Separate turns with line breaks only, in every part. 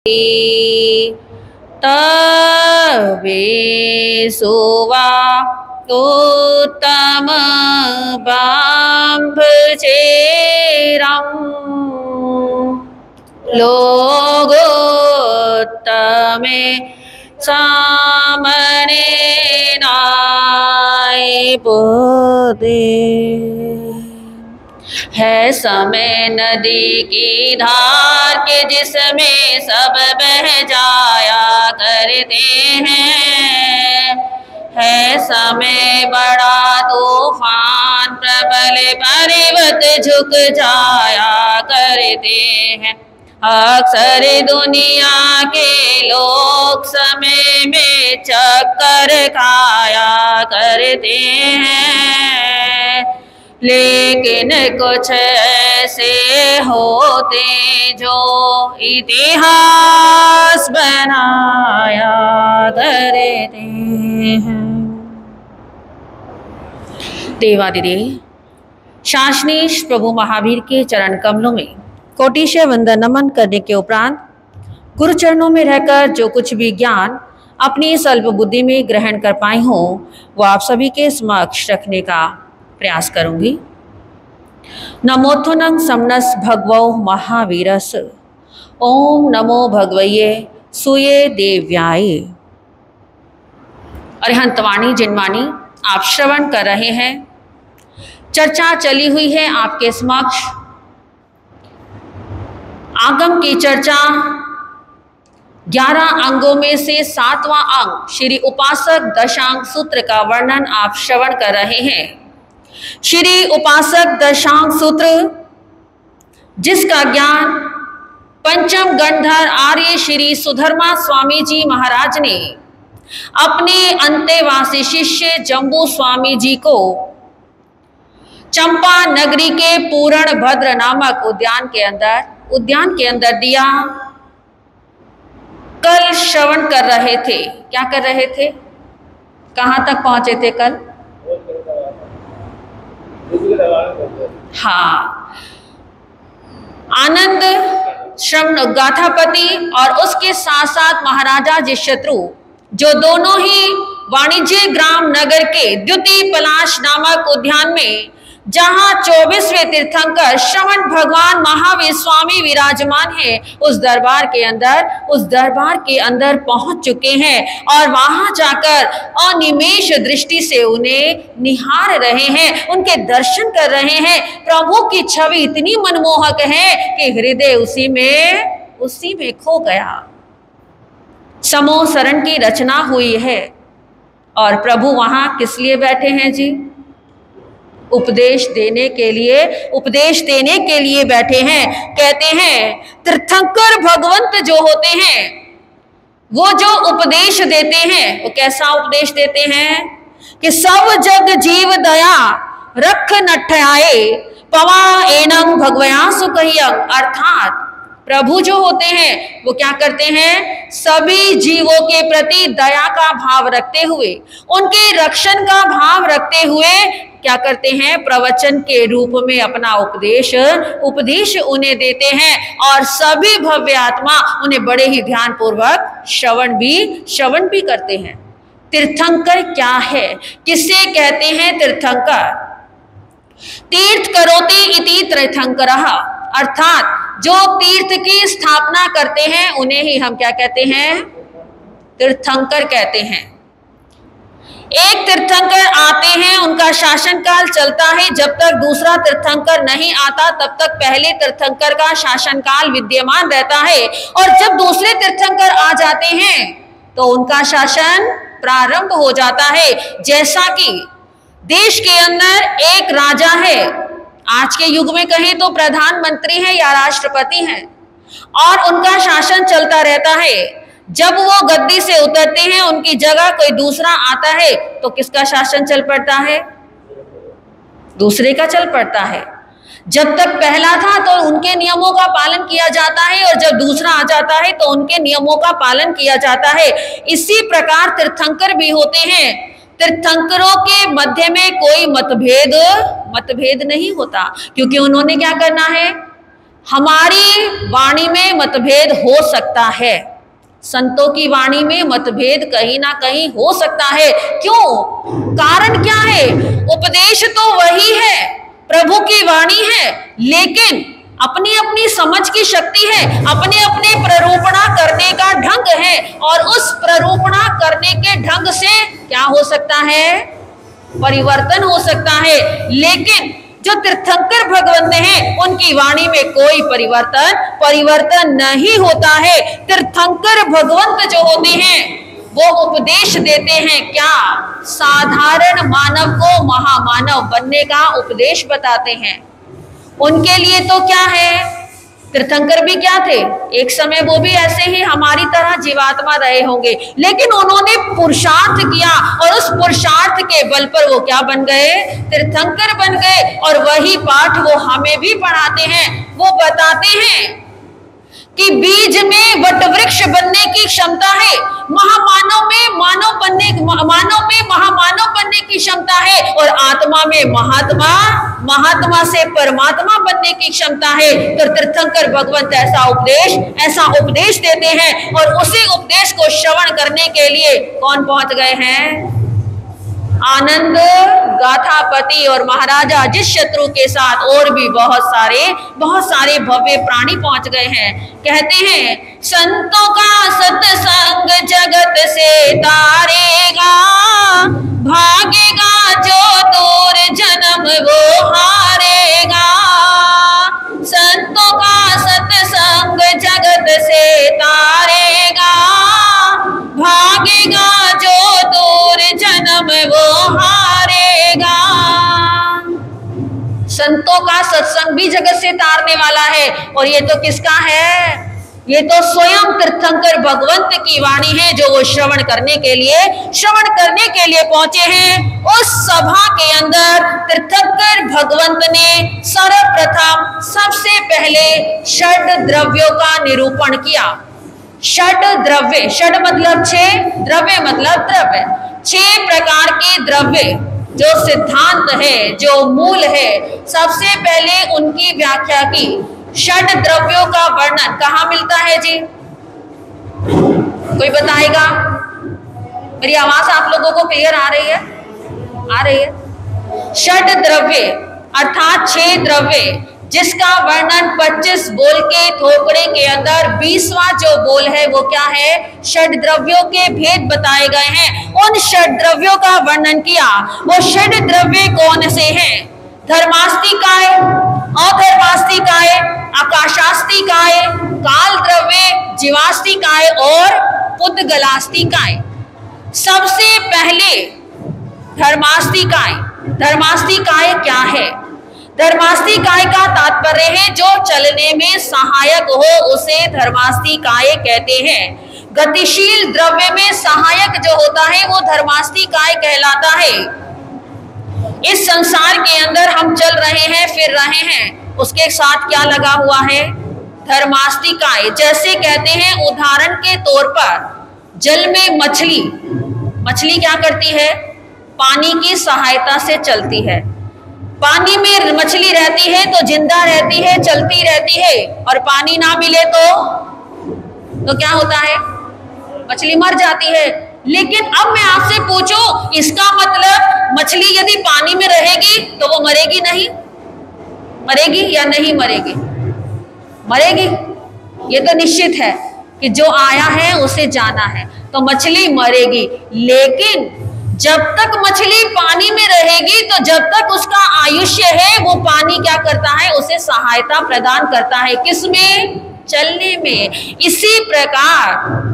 तवे सोवा उत्तम बांभ चेरम लोगोत्तमे सामने नाय पोते। है समय नदी की धार के जिसमें सब बह जाया करते हैं। है समय बड़ा तूफान प्रबल पर्वत झुक जाया करते हैं। अक्सर दुनिया के लोग समय में चक्कर खाया करते हैं, लेकिन कुछ ऐसे होते जो इतिहास बनाया करते हैं। देवादिदेव शासनीश प्रभु महावीर के चरण कमलों में कोटिशय वंदन नमन करने के उपरांत गुरु चरणों में रहकर जो कुछ भी ज्ञान अपनी स्वल्प बुद्धि में ग्रहण कर पाई हों वो आप सभी के समक्ष रखने का प्रयास करूंगी। नमोत्थुनं समनस भगवो महावीरस। ओम नमो भगवये सूये देव्याय। अरिहंतवाणी जिनवाणी आप श्रवण कर रहे हैं। चर्चा चली हुई है आपके समक्ष। आगम की चर्चा 11 अंगों में से 7वां अंग श्री उपासक दशांग सूत्र का वर्णन आप श्रवण कर रहे हैं। श्री उपासक दशांग सूत्र जिसका ज्ञान पंचम गंधर आर्य श्री सुधर्मा स्वामी जी महाराज ने अपने अंतेवासी शिष्य जम्बू स्वामी जी को चंपा नगरी के पूर्ण भद्र नामक उद्यान के अंदर दिया। कल श्रवण कर रहे थे। क्या कर रहे थे? कहां तक पहुंचे थे कल? हाँ, आनंद श्रवण गाथापति और उसके साथ साथ महाराजा जिशत्रु जो दोनों ही वाणिज्य ग्राम नगर के द्युति पलाश नामक उद्यान में जहां 24वें तीर्थंकर श्रवण भगवान महावीर स्वामी विराजमान है उस दरबार के अंदर पहुंच चुके हैं और वहां जाकर अनिमेष दृष्टि से उन्हें निहार रहे हैं, उनके दर्शन कर रहे हैं। प्रभु की छवि इतनी मनमोहक है कि हृदय उसी में खो गया। समूह शरण की रचना हुई है और प्रभु वहां किस लिए बैठे हैं जी? उपदेश देने के लिए बैठे हैं। कहते हैं तीर्थंकर भगवंत जो होते हैं वो जो उपदेश देते हैं वो कैसा उपदेश देते हैं कि सब जग जीव दया रख नठयाए पवा एनंग भगवया सुखयं। अर्थात प्रभु जो होते हैं वो क्या करते हैं? सभी जीवों के प्रति दया का भाव रखते हुए, उनके रक्षण का भाव रखते हुए क्या करते हैं? प्रवचन के रूप में अपना उपदेश उन्हें देते हैं और सभी भव्य आत्मा उन्हें बड़े ही ध्यान पूर्वक श्रवण भी करते हैं। तीर्थंकर क्या है? किसे कहते हैं तीर्थंकर? तीर्थ करोति इति तीर्थंकरः। अर्थात जो तीर्थ की स्थापना करते हैं उन्हें ही हम क्या कहते हैं? तीर्थंकर कहते हैं। एक तीर्थंकर आते हैं, उनका शासनकाल चलता है। जब तक दूसरा तीर्थंकर नहीं आता तब तक पहले तीर्थंकर का शासनकाल विद्यमान रहता है और जब दूसरे तीर्थंकर आ जाते हैं तो उनका शासन प्रारंभ हो जाता है। जैसा कि देश के अंदर एक राजा है, आज के युग में कहें तो प्रधानमंत्री है या राष्ट्रपति हैं, और उनका शासन चलता रहता है। जब वो गद्दी से उतरते हैं उनकी जगह कोई दूसरा आता है तो किसका शासन चल पड़ता है? दूसरे का चल पड़ता है। जब तक पहला था तो उनके नियमों का पालन किया जाता है और जब दूसरा आ जाता है तो उनके नियमों का पालन किया जाता है। इसी प्रकार तीर्थंकर भी होते हैं। तीर्थंकरों के मध्य में कोई मतभेद नहीं होता, क्योंकि उन्होंने क्या करना है? हमारी वाणी में मतभेद हो सकता है, संतों की वाणी में मतभेद कहीं ना कहीं हो सकता है। क्यों? कारण क्या है? उपदेश तो वही है, प्रभु की वाणी है, लेकिन अपनी अपनी समझ की शक्ति है, अपने अपने प्ररूपणा करने का ढंग है, और उस प्ररूपणा करने के ढंग से क्या हो सकता है? परिवर्तन हो सकता है। लेकिन जो तीर्थंकर भगवंत हैं, उनकी वाणी में कोई परिवर्तन नहीं होता है। तीर्थंकर भगवंत जो होते हैं वो उपदेश देते हैं क्या? साधारण मानव को महामानव बनने का उपदेश बताते हैं। उनके लिए तो क्या है, तीर्थंकर भी क्या थे, एक समय वो भी ऐसे ही हमारी तरह जीवात्मा रहे होंगे, लेकिन उन्होंने पुरुषार्थ किया, और उस पुरुषार्थ के बल पर वो क्या बन गए? तीर्थंकर बन गए। और वही पाठ वो हमें भी पढ़ाते हैं। वो बताते हैं कि बीज में वट वृक्ष बनने की क्षमता है, महामानव में महामानव बनने की क्षमता है, और आत्मा में महात्मा से परमात्मा बनने की क्षमता है। तो तीर्थंकर भगवंत ऐसा उपदेश देते हैं, और उसी उपदेश को श्रवण करने के लिए कौन पहुंच गए हैं? आनंद गाथापति और महाराजा अजितशत्रु के साथ और भी बहुत सारे भव्य प्राणी पहुंच गए हैं। कहते हैं, संतों का सत्संग जगत से तारेगा, भागेगा जो दूर जन्म वो हारेगा। संतों का सत्संग जगत से तारेगा, भागेगा जो दूर जन्म वो हारेगा। संतों का सत्संग भी जगत से तारने वाला है, और ये तो किसका है? ये तो स्वयं तीर्थंकर भगवंत की वाणी है, जो वो श्रवण करने के लिए पहुंचे हैं। उस सभा के अंदर तीर्थंकर भगवंत ने सर्वप्रथम सबसे पहले षड द्रव्यों का निरूपण किया। षड द्रव्य, षड मतलब 6, द्रव्य मतलब द्रव्य। 6 प्रकार के द्रव्य जो सिद्धांत है, जो मूल है, सबसे पहले उनकी व्याख्या की। षड द्रव्यों का वर्णन कहाँ मिलता है जी? कोई बताएगा? मेरी आवाज आप लोगों को क्लियर आ रही है? आ रही है। षड द्रव्य अर्थात 6 द्रव्य, जिसका वर्णन 25 बोल के थोपड़े के अंदर 20वां जो बोल है वो क्या है? षड द्रव्यों के भेद बताए गए हैं। उन षड द्रव्यों का वर्णन किया। वो षड द्रव्य कौन से हैं? धर्मास्तिकाय, अधर्मास्तिकाय, आकाशास्तिकाय, काल द्रव्य, जीवास्तिकाय और पुद्गलास्तिकाय। सबसे पहले धर्मास्तिकाय। धर्मास्तिकाय क्या है? धर्मास्तिकाय का तात्पर्य है जो चलने में सहायक हो, उसे धर्मास्तिकाय कहते हैं। गतिशील द्रव्य में सहायक जो होता है वो धर्मास्तिकाय कहलाता है। इस संसार के अंदर हम चल रहे हैं, फिर रहे हैं, उसके साथ क्या लगा हुआ है? धर्मास्तिकाय। जैसे कहते हैं, उदाहरण के तौर पर जल में मछली क्या करती है? पानी की सहायता से चलती है। पानी में मछली रहती है तो जिंदा रहती है, चलती रहती है, और पानी ना मिले तो क्या होता है? मछली मर जाती है। लेकिन अब मैं आपसे पूछूं, इसका मतलब मछली यदि पानी में रहेगी तो वो मरेगी नहीं? मरेगी या नहीं मरेगी? मरेगी। ये तो निश्चित है कि जो आया है उसे जाना है, तो मछली मरेगी। लेकिन जब तक मछली पानी में रहेगी, तो जब तक उसका आयुष्य है, वो पानी क्या करता है? उसे सहायता प्रदान करता है। किसमें? चलने में। इसी प्रकार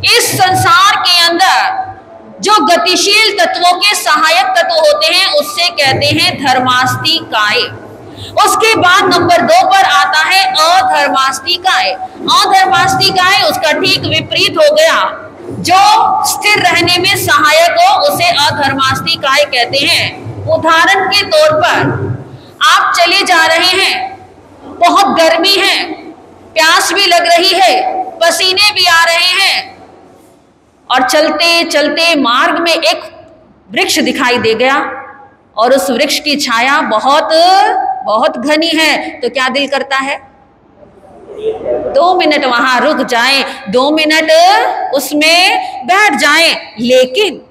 इस संसार के अंदर जो गतिशील तत्वों के सहायक तत्व होते हैं, उससे कहते हैं धर्मास्तिकाय। उसके बाद नंबर 2 पर आता है अधर्मास्तिकाय। अधर्मास्तिकाय उसका ठीक विपरीत हो गया। जो स्थिर रहने में सहायक हो, उसे अधर्मास्तिकाय कहते हैं। उदाहरण के तौर पर आप चले जा रहे हैं, बहुत गर्मी है, प्यास भी लग रही है, पसीने भी आ रहे हैं, और चलते चलते मार्ग में एक वृक्ष दिखाई दे गया, और उस वृक्ष की छाया बहुत बहुत घनी है, तो क्या दिल करता है? 2 मिनट वहां रुक जाएं, 2 मिनट उसमें बैठ जाएं, लेकिन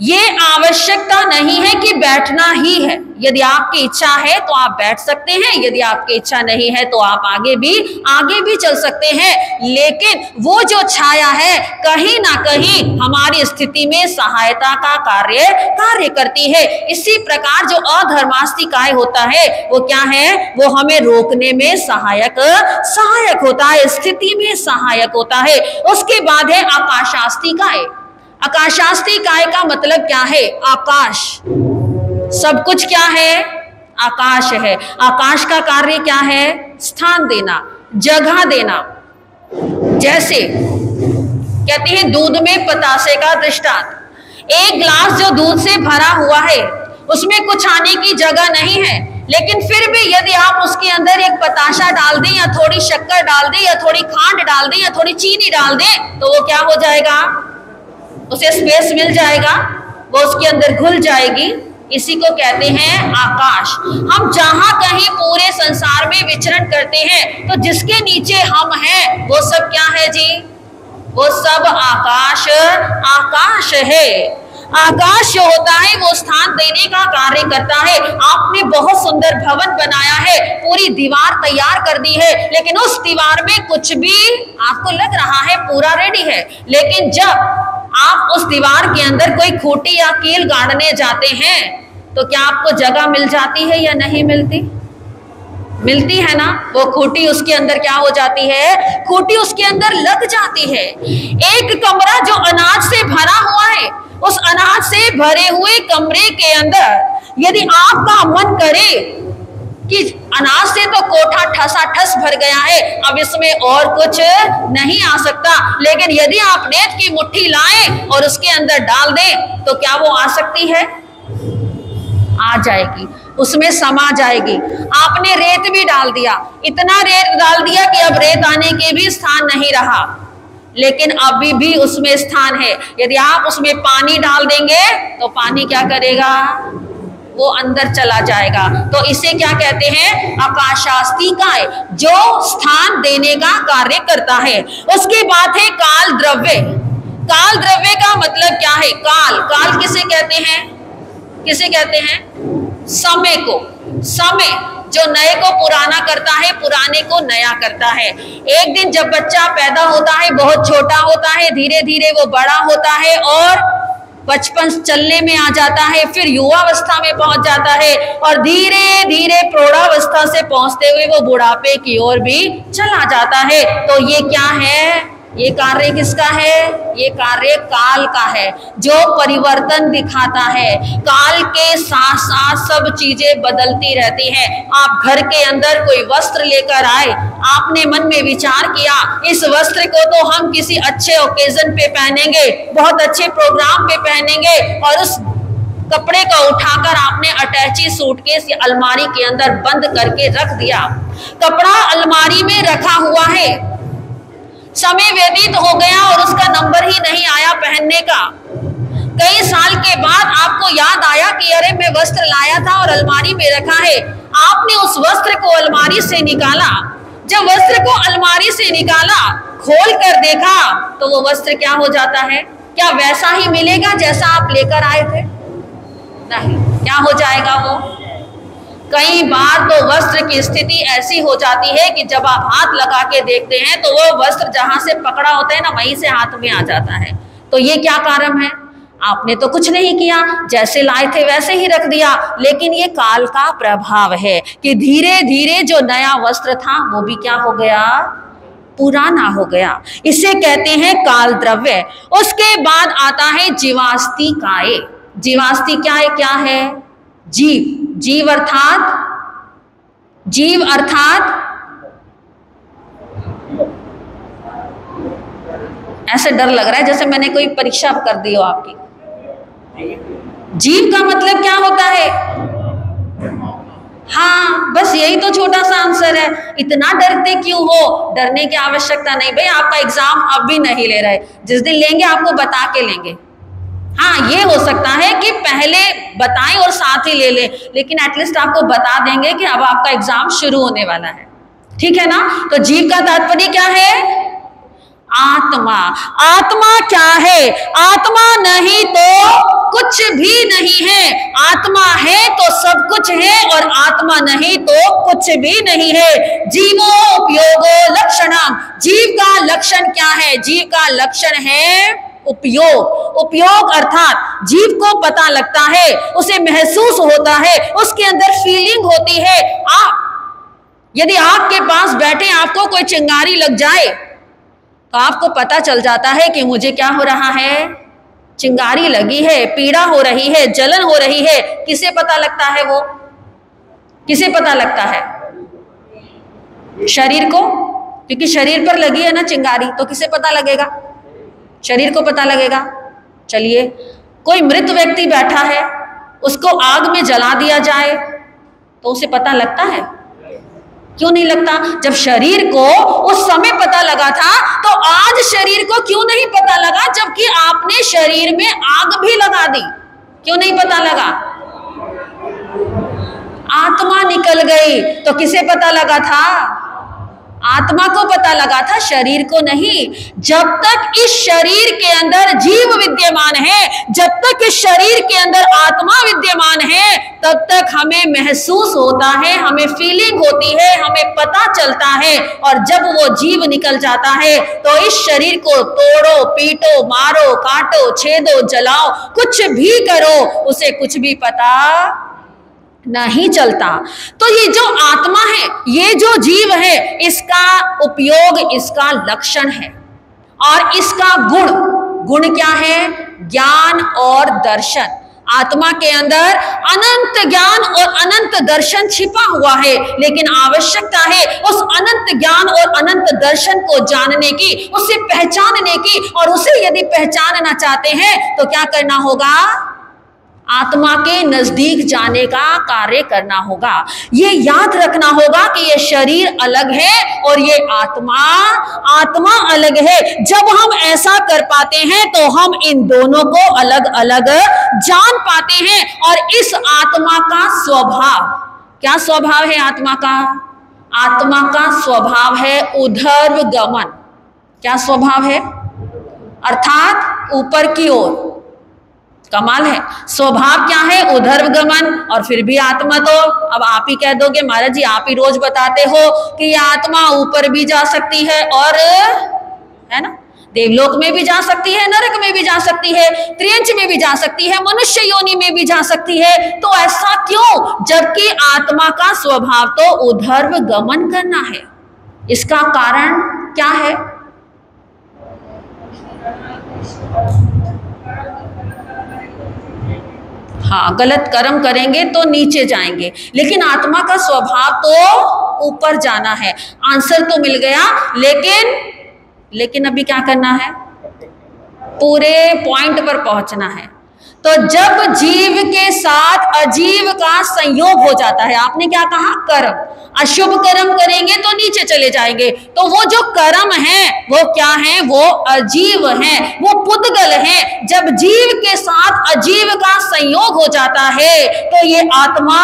ये आवश्यकता नहीं है कि बैठना ही है। यदि आपकी इच्छा है तो आप बैठ सकते हैं, यदि आपकी इच्छा नहीं है तो आप आगे भी चल सकते हैं। लेकिन वो जो छाया है कहीं ना कहीं हमारी स्थिति में सहायता का कार्य करती है। इसी प्रकार जो अधर्मास्तिकाय होता है वो क्या है, वो हमें रोकने में सहायक होता है, स्थिति में सहायक होता है। उसके बाद है आकाशास्तिकाय। आकाशास्तिकाय का मतलब क्या है, आकाश। सब कुछ क्या है, आकाश है। आकाश का कार्य क्या है, स्थान देना, जगह देना। जैसे कहते हैं दूध में पतासे का दृष्टांत, एक गिलास जो दूध से भरा हुआ है उसमें कुछ आने की जगह नहीं है, लेकिन फिर भी यदि आप उसके अंदर एक पताशा डाल दें या थोड़ी शक्कर डाल दें या थोड़ी खांड डाल दें या थोड़ी चीनी डाल दें तो वो क्या हो जाएगा, उसे स्पेस मिल जाएगा, वो उसके अंदर घुल जाएगी। इसी को कहते हैं आकाश। हम जहां कहीं पूरे संसार में विचरण करते हैं तो जिसके नीचे हम हैं वो सब क्या है जी, वो सब आकाश है। आकाश जो होता है वो स्थान देने का कार्य करता है। आपने बहुत सुंदर भवन बनाया है, पूरी दीवार तैयार कर दी है, लेकिन उस दीवार में कुछ भी आपको लग रहा है पूरा रेडी है, लेकिन जब आप उस दीवार के अंदर कोई खूंटी या कील गाड़ने जाते हैं तो क्या आपको जगह मिल जाती है या नहीं मिलती, मिलती है ना। वो खूंटी उसके अंदर क्या हो जाती है, खूंटी उसके अंदर लग जाती है। एक कमरा जो अनाज से भरा हुआ है, उस अनाज से भरे हुए कमरे के अंदर यदि आपका मन करे कि अनाज से तो कोठा ठसाठस भर गया है, अब इसमें और कुछ नहीं आ सकता, लेकिन यदि आप रेत की मुट्ठी लाएं और उसके अंदर डाल दें तो क्या वो आ सकती है, आ जाएगी, उसमें समा जाएगी। आपने रेत भी डाल दिया, इतना रेत डाल दिया कि अब रेत आने के भी स्थान नहीं रहा, लेकिन अभी भी उसमें स्थान है। यदि आप उसमें पानी डाल देंगे तो पानी क्या करेगा, वो अंदर चला जाएगा। तो इसे क्या कहते हैं, आकाशास्तिकाय, जो स्थान देने का कार्य करता है। उसके बाद है काल द्रव्य। काल द्रव्य का मतलब क्या है, काल किसे कहते हैं, किसे कहते हैं, समय को। समय जो नए को पुराना करता है, पुराने को नया करता है। एक दिन जब बच्चा पैदा होता है बहुत छोटा होता है, धीरे धीरे वो बड़ा होता है और बचपन चलने में आ जाता है, फिर युवावस्था में पहुंच जाता है और धीरे धीरे प्रौढ़ावस्था से पहुंचते हुए वो बुढ़ापे की ओर भी चला जाता है। तो ये क्या है, ये कार्य किसका है, ये कार्य काल का है, जो परिवर्तन दिखाता है। काल के साथ साथ सब चीजें बदलती रहती हैं। आप घर के अंदर कोई वस्त्र लेकर आए, आपने मन में विचार किया इस वस्त्र को तो हम किसी अच्छे ओकेजन पे पहनेंगे, बहुत अच्छे प्रोग्राम पे पहनेंगे, और उस कपड़े को उठाकर आपने अटैची सूटकेस या अलमारी के अंदर बंद करके रख दिया। कपड़ा अलमारी में रखा हुआ है, समय व्यतीत हो गया और उसका नंबर ही नहीं आया पहनने का। कई साल के बाद आपको याद आया कि अरे मैं वस्त्र लाया था और अलमारी में रखा है। आपने उस वस्त्र को अलमारी से निकाला। जब वस्त्र को अलमारी से निकाला, खोल कर देखा तो वो वस्त्र क्या हो जाता है, क्या वैसा ही मिलेगा जैसा आप लेकर आए थे? नहीं, क्या हो जाएगा वो। कई बार तो वस्त्र की स्थिति ऐसी हो जाती है कि जब आप हाथ लगा के देखते हैं तो वो वस्त्र जहां से पकड़ा होता है ना, वहीं से हाथ में आ जाता है। तो ये क्या कारण है, आपने तो कुछ नहीं किया, जैसे लाए थे वैसे ही रख दिया, लेकिन ये काल का प्रभाव है कि धीरे धीरे जो नया वस्त्र था वो भी क्या हो गया, पुराना हो गया। इसे कहते हैं काल द्रव्य। उसके बाद आता है जीवास्तिकाय। जीवास्ति क्या है, जीव। जीव अर्थात ऐसे डर लग रहा है जैसे मैंने कोई परीक्षा कर दी हो आपकी। जीव का मतलब क्या होता है, हाँ बस यही तो छोटा सा आंसर है। इतना डरते क्यों हो, डरने की आवश्यकता नहीं भाई। आपका एग्जाम अब भी नहीं ले रहे, जिस दिन लेंगे आपको बता के लेंगे। हाँ ये हो सकता है कि पहले बताएं और साथ ही ले लें, लेकिन एटलीस्ट आपको बता देंगे कि अब आपका एग्जाम शुरू होने वाला है। ठीक है ना। तो जीव का तात्पर्य क्या है? आत्मा। आत्मा क्या है? आत्मा नहीं तो कुछ भी नहीं है। आत्मा है तो सब कुछ है और आत्मा नहीं तो कुछ भी नहीं है। जीवो उपयोगो लक्षणम। जीव का लक्षण क्या है? जीव का लक्षण है उपयोग। उपयोग अर्थात जीव को पता लगता है, उसे महसूस होता है, उसके अंदर फीलिंग होती है। यदि आपके पास बैठे आपको कोई चिंगारी लग जाए तो आपको पता चल जाता है कि मुझे क्या हो रहा है, चिंगारी लगी है, पीड़ा हो रही है, जलन हो रही है। किसे पता लगता है? वो किसे पता लगता है? शरीर को, क्योंकि शरीर पर लगी है ना चिंगारी, तो किसे पता लगेगा? शरीर को पता लगेगा। चलिए, कोई मृत व्यक्ति बैठा है, उसको आग में जला दिया जाए तो उसे पता लगता है? क्यों नहीं लगता? जब शरीर को उस समय पता लगा था तो आज शरीर को क्यों नहीं पता लगा, जबकि आपने शरीर में आग भी लगा दी? क्यों नहीं पता लगा? आत्मा निकल गई तो किसे पता लगा था? आत्मा को पता लगा था, शरीर को नहीं। जब तक इस शरीर के अंदर जीव विद्यमान है, जब तक इस शरीर के अंदर आत्मा विद्यमान है, तब तक हमें महसूस होता है, हमें फीलिंग होती है, हमें पता चलता है। और जब वो जीव निकल जाता है तो इस शरीर को तोड़ो, पीटो, मारो, काटो, छेदो, जलाओ, कुछ भी करो, उसे कुछ भी पता नहीं चलता। तो ये जो आत्मा है, ये जो जीव है, इसका उपयोग, इसका लक्षण है। और इसका गुण क्या है? ज्ञान और दर्शन। आत्मा के अंदर अनंत ज्ञान और अनंत दर्शन छिपा हुआ है, लेकिन आवश्यकता है उस अनंत ज्ञान और अनंत दर्शन को जानने की, उसे पहचानने की। और उसे यदि पहचानना चाहते हैं तो क्या करना होगा? आत्मा के नजदीक जाने का कार्य करना होगा। ये याद रखना होगा कि ये शरीर अलग है और ये आत्मा अलग है। जब हम ऐसा कर पाते हैं तो हम इन दोनों को अलग अलग जान पाते हैं। और इस आत्मा का स्वभाव, क्या स्वभाव है आत्मा का? आत्मा का स्वभाव है ऊर्ध्व गमन। क्या स्वभाव है? अर्थात ऊपर की ओर। कमाल है। स्वभाव क्या है? ऊर्ध्व गमन। और फिर भी आत्मा तो, अब आप ही कह दोगे महाराज जी आप ही रोज बताते हो कि ये आत्मा ऊपर भी जा सकती है और, है ना, देवलोक में भी जा सकती है, नरक में भी जा सकती है, त्रियंच में भी जा सकती है, मनुष्य योनि में भी जा सकती है। तो ऐसा क्यों, जबकि आत्मा का स्वभाव तो ऊर्ध्व गमन करना है? इसका कारण क्या है? हाँ, गलत कर्म करेंगे तो नीचे जाएंगे, लेकिन आत्मा का स्वभाव तो ऊपर जाना है। आंसर तो मिल गया, लेकिन अभी क्या करना है? पूरे पॉइंट पर पहुंचना है। तो जब जीव के साथ अजीव का संयोग हो जाता है, आपने क्या कहा? कर्म। अशुभ कर्म करेंगे तो नीचे चले जाएंगे। तो वो जो कर्म है वो क्या है? वो अजीव है, वो पुद्गल है। जब जीव के साथ अजीव का संयोग हो जाता है तो ये आत्मा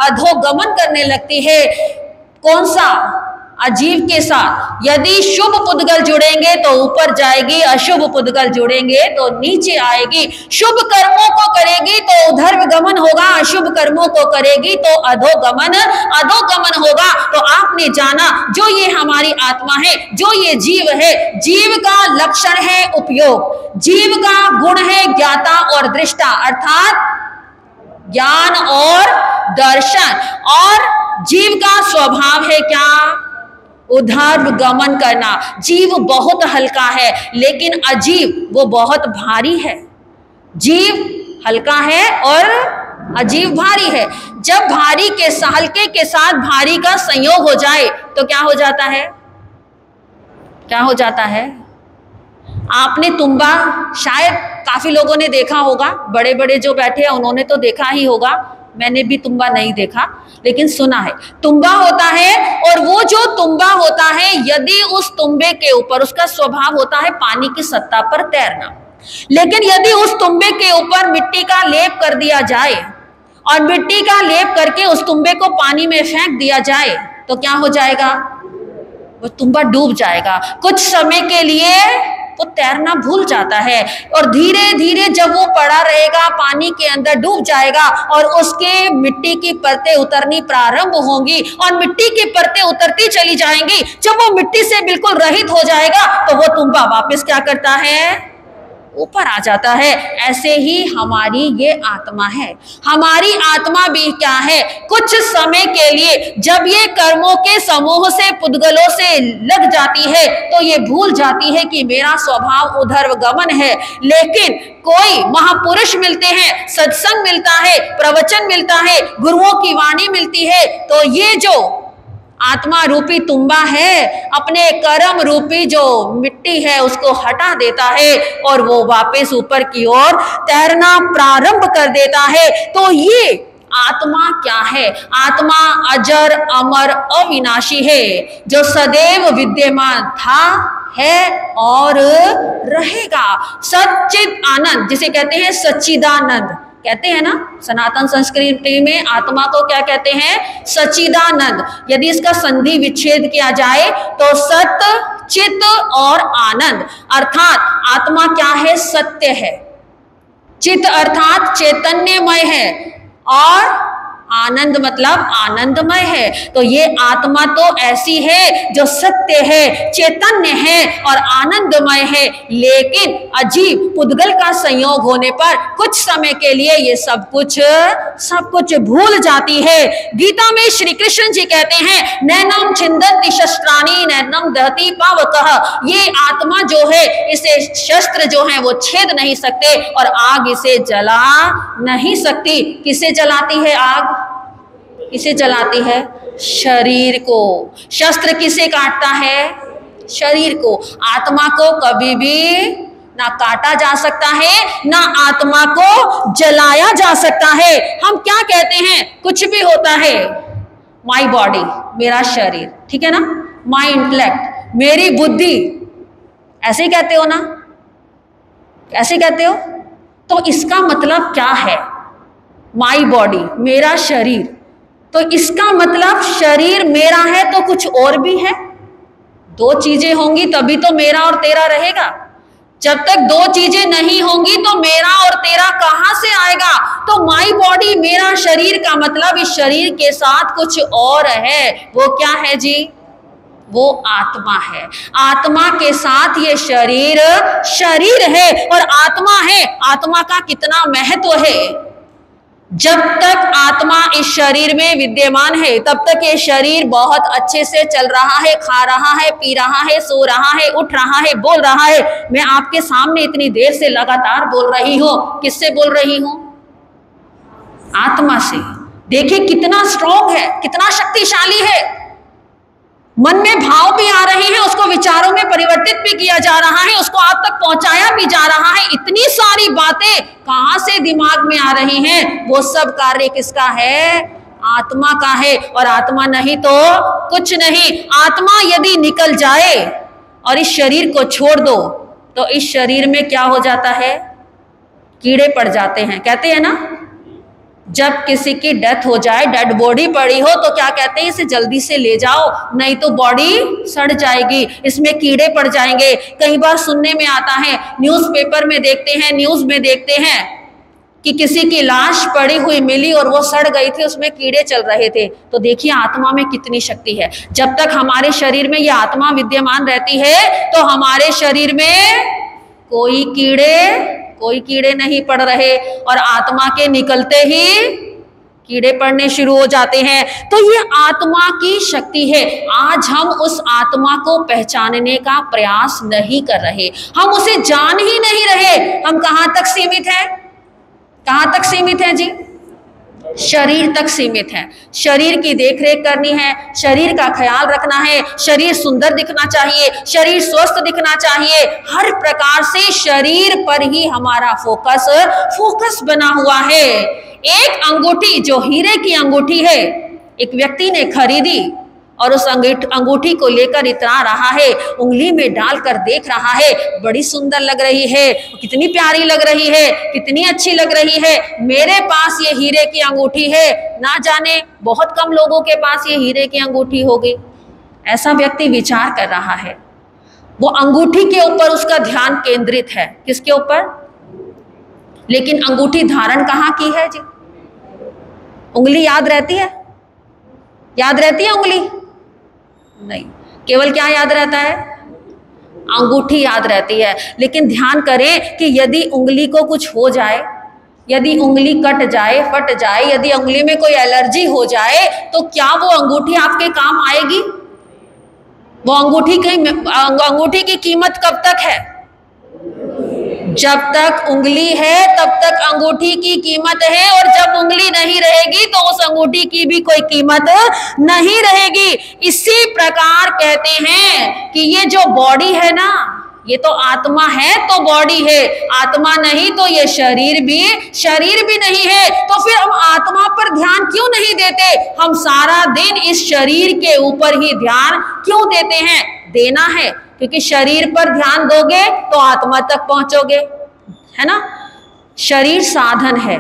अधोगमन करने लगती है। कौन सा? अजीव के साथ। यदि शुभ पुद्गल जुड़ेंगे तो ऊपर जाएगी, अशुभ पुद्गल जुड़ेंगे तो नीचे आएगी। शुभ कर्मों को करेगी तो ऊर्ध्व गमन होगा, अशुभ कर्मों को करेगी तो अधोगमन होगा। तो आपने जाना, जो ये हमारी आत्मा है, जो ये जीव है, जीव का लक्षण है उपयोग, जीव का गुण है ज्ञाता और दृष्टा, अर्थात ज्ञान और दर्शन। और जीव का स्वभाव है क्या? ऊर्ध्व गमन करना। जीव बहुत हल्का है, लेकिन अजीव वो बहुत भारी है। जीव हल्का है और अजीव भारी है। जब भारी के हल्के के साथ भारी का संयोग हो जाए तो क्या हो जाता है? क्या हो जाता है? आपने तुम्बा, शायद काफी लोगों ने देखा होगा, बड़े बड़े जो बैठे हैं उन्होंने तो देखा ही होगा, मैंने भी तुम्बा नहीं देखा लेकिन सुना है। तुम्बा होता है और वो जो तुम्बा होता है, यदि उस तुम्बे के ऊपर, उसका स्वभाव होता है पानी की सतह पर तैरना, लेकिन यदि उस तुम्बे के ऊपर मिट्टी का लेप कर दिया जाए और मिट्टी का लेप करके उस तुम्बे को पानी में फेंक दिया जाए तो क्या हो जाएगा? वो तुम्बा डूब जाएगा। कुछ समय के लिए वो तैरना भूल जाता है और धीरे धीरे जब वो पड़ा रहेगा पानी के अंदर डूब जाएगा और उसके मिट्टी की परतें उतरनी प्रारंभ होंगी और मिट्टी की परतें उतरती चली जाएंगी। जब वो मिट्टी से बिल्कुल रहित हो जाएगा तो वो तुम्बा वापस क्या करता है, ऊपर आ जाता है। ऐसे ही हमारी ये आत्मा है। हमारी आत्मा भी क्या है, कुछ समय के लिए जब ये कर्मों के समूह से पुद्गलों से लग जाती है तो ये भूल जाती है कि मेरा स्वभाव ऊर्ध्वगमन है। लेकिन कोई महापुरुष मिलते हैं, सत्संग मिलता है, प्रवचन मिलता है, गुरुओं की वाणी मिलती है, तो ये जो आत्मा रूपी तुम्बा है अपने कर्म रूपी जो मिट्टी है उसको हटा देता है और वो वापस ऊपर की ओर तैरना प्रारंभ कर देता है। तो ये आत्मा क्या है? आत्मा अजर अमर अविनाशी है जो सदैव विद्यमान था, है और रहेगा। सच्चिद आनंद जिसे कहते हैं सच्चिदानंद कहते हैं ना, सनातन संस्कृति में आत्मा को क्या कहते हैं, सच्चिदानंद। यदि इसका संधि विच्छेद किया जाए तो सत, चित और आनंद, अर्थात आत्मा क्या है, सत्य है, चित अर्थात चैतन्यमय है और आनंद मतलब आनंदमय है। तो ये आत्मा तो ऐसी है जो सत्य है, चैतन्य है और आनंदमय है, लेकिन अजीब पुद्गल का संयोग होने पर कुछ समय के लिए ये सब कुछ भूल जाती है। गीता में श्री कृष्ण जी कहते हैं, नैनम छिंदन्ति शस्त्राणि नैनम दहति पावकः। ये आत्मा जो है, इसे शस्त्र जो है वो छेद नहीं सकते और आग इसे जला नहीं सकती। किसे जलाती है आग? किसे जलाती है? शरीर को। शस्त्र किसे काटता है? शरीर को। आत्मा को कभी भी ना काटा जा सकता है ना आत्मा को जलाया जा सकता है। हम क्या कहते हैं, कुछ भी होता है, माई बॉडी मेरा शरीर, ठीक है ना, माई इंटेलेक्ट मेरी बुद्धि, ऐसे ही कहते हो ना, ऐसे कहते हो। तो इसका मतलब क्या है, माई बॉडी मेरा शरीर, तो इसका मतलब शरीर मेरा है तो कुछ और भी है। दो चीजें होंगी तभी तो मेरा और तेरा रहेगा। जब तक दो चीजें नहीं होंगी तो मेरा और तेरा कहां से आएगा? तो माई बॉडी मेरा शरीर का मतलब इस शरीर के साथ कुछ और है। वो क्या है जी? वो आत्मा है। आत्मा के साथ ये शरीर है और आत्मा है। आत्मा का कितना महत्व है। जब तक आत्मा इस शरीर में विद्यमान है तब तक ये शरीर बहुत अच्छे से चल रहा है, खा रहा है, पी रहा है, सो रहा है, उठ रहा है, बोल रहा है। मैं आपके सामने इतनी देर से लगातार बोल रही हूं, किससे बोल रही हूं? आत्मा से। देखिए कितना स्ट्रॉन्ग है, कितना शक्तिशाली है। मन में भाव भी आ रहे हैं, उसको विचारों में परिवर्तित भी किया जा रहा है, उसको आप तक पहुंचाया भी जा रहा है। इतनी सारी बातें कहां से दिमाग में आ रही हैं? वो सब कार्य किसका है? आत्मा का है। और आत्मा नहीं तो कुछ नहीं। आत्मा यदि निकल जाए और इस शरीर को छोड़ दो तो इस शरीर में क्या हो जाता है? कीड़े पड़ जाते हैं। कहते हैं ना, जब किसी की डेथ हो जाए, डेड बॉडी पड़ी हो तो क्या कहते हैं, इसे जल्दी से ले जाओ नहीं तो बॉडी सड़ जाएगी, इसमें कीड़े पड़ जाएंगे। कई बार सुनने में आता है, न्यूज़पेपर में देखते हैं, न्यूज में देखते हैं कि किसी की लाश पड़ी हुई मिली और वो सड़ गई थी, उसमें कीड़े चल रहे थे। तो देखिए आत्मा में कितनी शक्ति है। जब तक हमारे शरीर में ये आत्मा विद्यमान रहती है तो हमारे शरीर में कोई कीड़े नहीं पड़ रहे और आत्मा के निकलते ही कीड़े पड़ने शुरू हो जाते हैं। तो ये आत्मा की शक्ति है। आज हम उस आत्मा को पहचानने का प्रयास नहीं कर रहे, हम उसे जान ही नहीं रहे। हम कहां तक सीमित हैं? कहां तक सीमित हैं जी? शरीर तक सीमित है। शरीर की देखरेख करनी है, शरीर का ख्याल रखना है, शरीर सुंदर दिखना चाहिए, शरीर स्वस्थ दिखना चाहिए। हर प्रकार से शरीर पर ही हमारा फोकस बना हुआ है। एक अंगूठी जो हीरे की अंगूठी है, एक व्यक्ति ने खरीदी और उस अंगूठी को लेकर इतरा रहा है, उंगली में डालकर देख रहा है, बड़ी सुंदर लग रही है, कितनी प्यारी लग रही है, कितनी अच्छी लग रही है। मेरे पास ये हीरे की अंगूठी है, ना जाने बहुत कम लोगों के पास ये हीरे की अंगूठी होगी। ऐसा व्यक्ति विचार कर रहा है, वो अंगूठी के ऊपर उसका ध्यान केंद्रित है। किसके ऊपर? लेकिन अंगूठी धारण कहाँ की है जी? उंगली याद रहती है? याद रहती है उंगली? नहीं, केवल क्या याद रहता है? अंगूठी याद रहती है। लेकिन ध्यान करें कि यदि उंगली को कुछ हो जाए, यदि उंगली कट जाए, फट जाए, यदि उंगली में कोई एलर्जी हो जाए, तो क्या वो अंगूठी आपके काम आएगी? वो अंगूठी की कीमत कब तक है? जब तक उंगली है तब तक अंगूठी की कीमत है, और जब उंगली नहीं रहेगी तो उस अंगूठी की भी कोई कीमत नहीं रहेगी। इसी प्रकार कहते हैं कि ये जो बॉडी है ना, ये तो आत्मा है तो बॉडी है, आत्मा नहीं तो ये शरीर भी नहीं है। तो फिर हम आत्मा पर ध्यान क्यों नहीं देते? हम सारा दिन इस शरीर के ऊपर ही ध्यान क्यों देते हैं? देना है, क्योंकि शरीर पर ध्यान दोगे तो आत्मा तक पहुंचोगे, है ना। शरीर साधन है,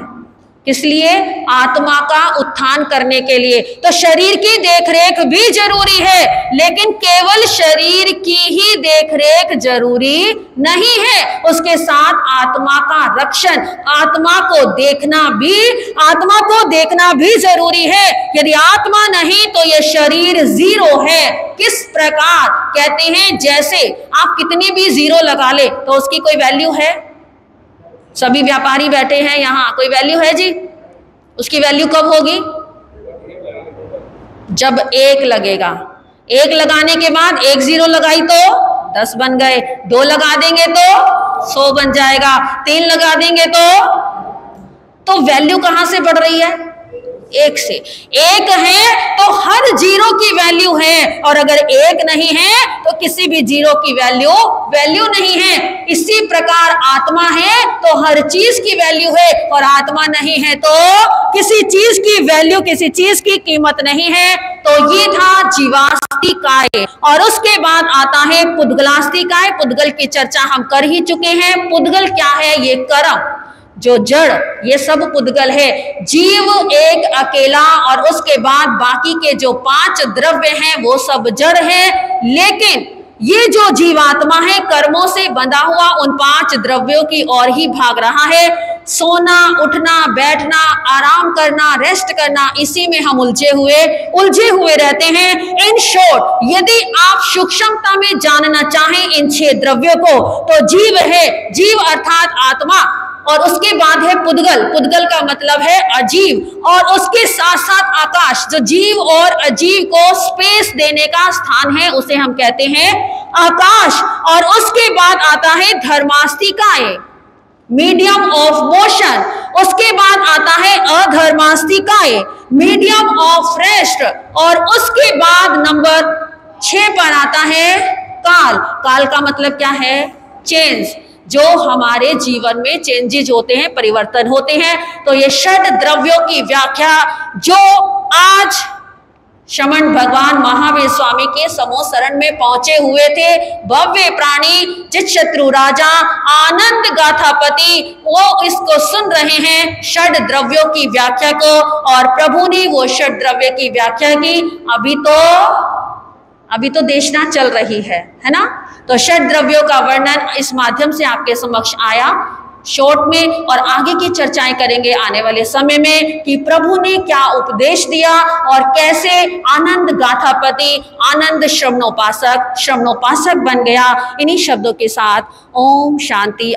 किस लिए? आत्मा का उत्थान करने के लिए। तो शरीर की देखरेख भी जरूरी है, लेकिन केवल शरीर की ही देखरेख जरूरी नहीं है, उसके साथ आत्मा का रक्षण, आत्मा को देखना भी जरूरी है। यदि आत्मा नहीं तो ये शरीर जीरो है। किस प्रकार? कहते हैं जैसे आप कितनी भी जीरो लगा ले तो उसकी कोई वैल्यू है? सभी व्यापारी बैठे हैं यहाँ, कोई वैल्यू है जी? उसकी वैल्यू कब होगी? जब एक लगेगा। एक लगाने के बाद एक जीरो लगाई तो 10 बन गए, 2 लगा देंगे तो 100 बन जाएगा, 3 लगा देंगे तो वैल्यू कहां से बढ़ रही है? एक से। एक है तो हर जीरो की वैल्यू है, और अगर एक नहीं है तो किसी भी जीरो की वैल्यू नहीं है। इसी प्रकार आत्मा है तो हर चीज की वैल्यू है, और आत्मा नहीं है तो किसी चीज की वैल्यू, किसी चीज की कीमत नहीं है। तो ये था जीवास्तिकाय, और उसके बाद आता है पुद्गलास्तिकाय। पुद्गल की चर्चा हम कर ही चुके हैं। पुद्गल क्या है? ये कर्म, जो जड़, ये सब पुद्गल है। जीव एक अकेला, और उसके बाद बाकी के जो 5 द्रव्य हैं वो सब जड़ है। लेकिन ये जो जीवात्मा है कर्मों से बंधा हुआ उन 5 द्रव्यों की ओर ही भाग रहा है। सोना, उठना, बैठना, आराम करना, रेस्ट करना, इसी में हम उलझे हुए रहते हैं। इन शॉर्ट, यदि आप सूक्ष्मता में जानना चाहें इन 6 द्रव्यों को, तो जीव है, जीव अर्थात आत्मा, और उसके बाद है पुद्गल। पुद्गल का मतलब है अजीव, और उसके साथ साथ आकाश, जो जीव और अजीव को स्पेस देने का स्थान है, उसे हम कहते हैं आकाश। और उसके बाद आता है धर्मास्तिकाय, मीडियम ऑफ मोशन। उसके बाद आता है अधर्मास्तिकाय, मीडियम ऑफ रेस्ट। और उसके बाद नंबर 6 पर आता है काल। काल का मतलब क्या है? चेंज, जो हमारे जीवन में चेंजेज होते हैं, परिवर्तन होते हैं। तो ये 6 द्रव्यों की व्याख्या जो आज शमन भगवान महावीर स्वामी के समूह शरण में पहुंचे हुए थे, भव्य प्राणी चितशत्रु राजा आनंद गाथापति, वो इसको सुन रहे हैं 6 द्रव्यों की व्याख्या को, और प्रभु ने वो 6 द्रव्य की व्याख्या की। अभी तो देशना चल रही है ना। तो 6 द्रव्यों का वर्णन इस माध्यम से आपके समक्ष आया शॉर्ट में, और आगे की चर्चाएं करेंगे आने वाले समय में कि प्रभु ने क्या उपदेश दिया और कैसे आनंद गाथापति आनंद श्रवणोपासक बन गया। इन्हीं शब्दों के साथ ओम शांति।